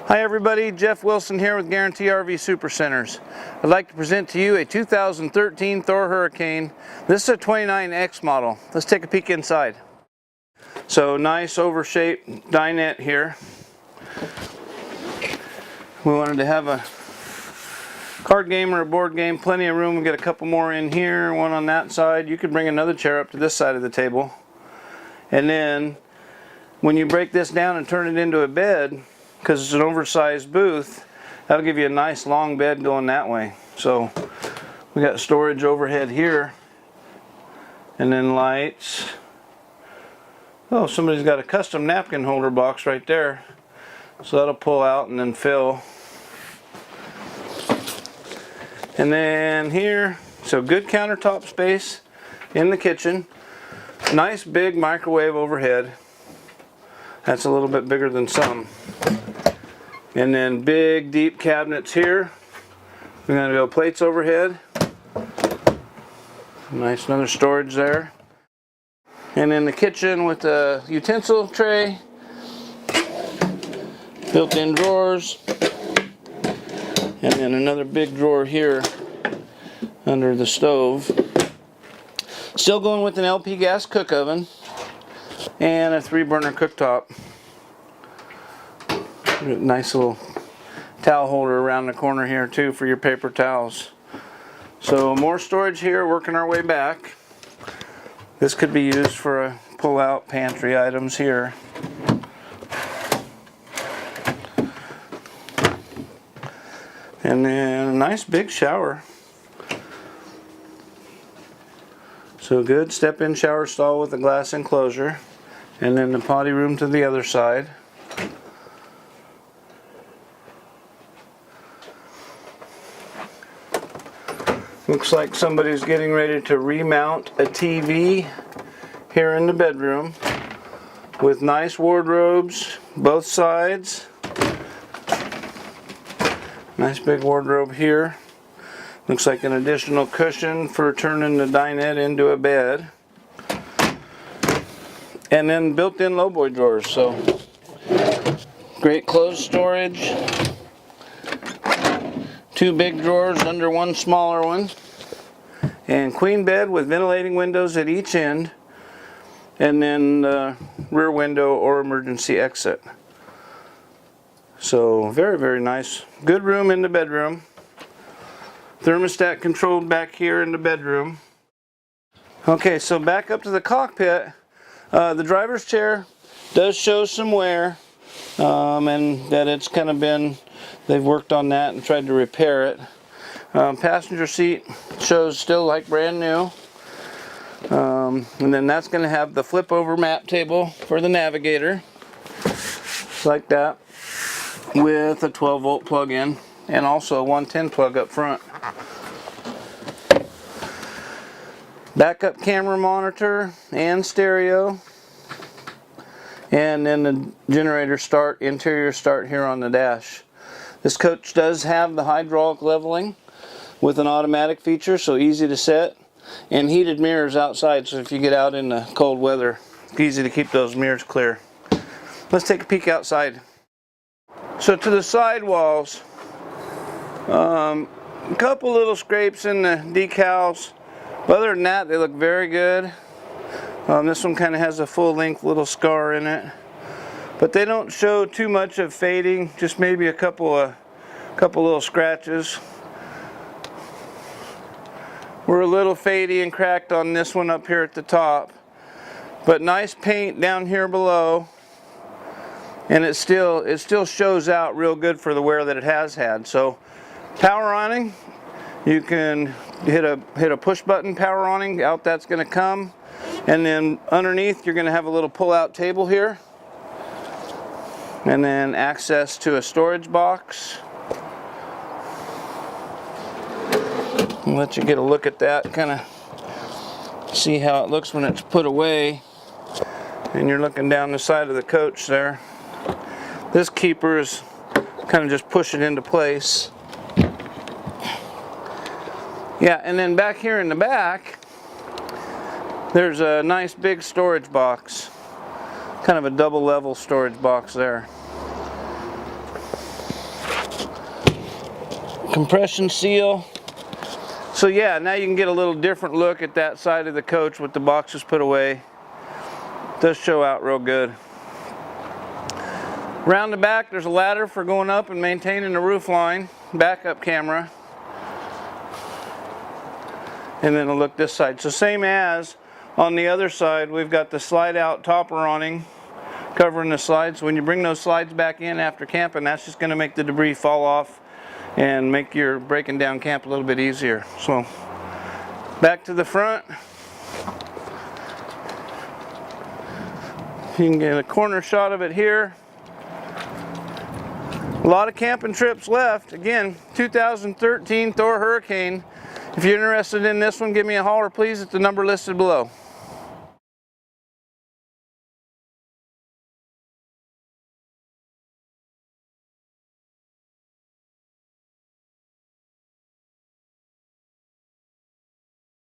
Hi everybody, Jeff.Wilson here with Guaranty RV Supercenters. I'd like to present to you a 2013 Thor Hurricane. This is a 29X model. Let's take a peek inside. So nice oval-shaped dinette here. We wanted to have a card game or a board game, plenty of room. We got a couple more in here, one on that side. You could bring another chair up to this side of the table. And then when you break this down and turn it into a bed, because it's an oversized booth, that'll give you a nice long bed going that way. So we got storage overhead here, and then lights. Oh, somebody's got a custom napkin holder box right there, so that'll pull out and then fill. And then here, so good countertop space in the kitchen. Nice big microwave overhead. That's a little bit bigger than some. And then big deep cabinets here. We're going to go plates overhead. Nice another storage there. And in the kitchen with a utensil tray, built-in drawers, and then another big drawer here under the stove. Still going with an LP gas cook oven and a 3-burner cooktop. Nice little towel holder around the corner here too for your paper towels. So more storage here, working our way back. This could be used for a pull-out pantry items here. And then a nice big shower. So good step-in shower stall with a glass enclosure. And then the potty room to the other side. Looks like somebody's getting ready to remount a TV here in the bedroom with nice wardrobes both sides. Nice big wardrobe here. Looks like an additional cushion for turning the dinette into a bed. And then built-in lowboy drawers, so great clothes storage. 2 big drawers under one smaller one, and queen bed with ventilating windows at each end, and then rear window or emergency exit. So very, very nice. Good room in the bedroom. Thermostat controlled back here in the bedroom. Okay, so back up to the cockpit. The driver's chair does show some wear, and that it's kind of been, they've worked on that and tried to repair it. Passenger seat shows still like brand new. And then that's going to have the flip over map table for the navigator. Just like that. With a 12-volt plug-in and also a 110 plug up front. Backup camera monitor and stereo. And then the generator start, interior start here on the dash. This coach does have the hydraulic leveling with an automatic feature, so easy to set, and heated mirrors outside, so if you get out in the cold weather, it's easy to keep those mirrors clear. Let's take a peek outside. So to the side walls, a couple little scrapes in the decals, but other than that they look very good. This one kind of has a full-length little scar in it, but they don't show too much of fading, just maybe a couple little scratches. We're a little fadey and cracked on this one up here at the top, but nice paint down here below, and it still shows out real good for the wear that it has had. So power awning, you can hit a push button power awning, out that's going to come. And then underneath you're going to have a little pull-out table here, and then access to a storage box. I'll let you get a look at that, kind of see how it looks when it's put away. And you're looking down the side of the coach there. This keeper is kind of just push it into place. Yeah, and then back here in the back, there's a nice big storage box. Kind of a double level storage box there. compression seal. So yeah, now you can get a little different look at that side of the coach with the boxes put away. Does show out real good. Around the back, there's a ladder for going up and maintaining the roof line. Backup camera. And then a look this side. So same as on the other side, we've got the slide out topper awning covering the slides. When you bring those slides back in after camping, that's just going to make the debris fall off and make your breaking down camp a little bit easier. So back to the front. You can get a corner shot of it here. A lot of camping trips left. Again, 2013 Thor Hurricane. If you're interested in this one, give me a holler please at the number listed below.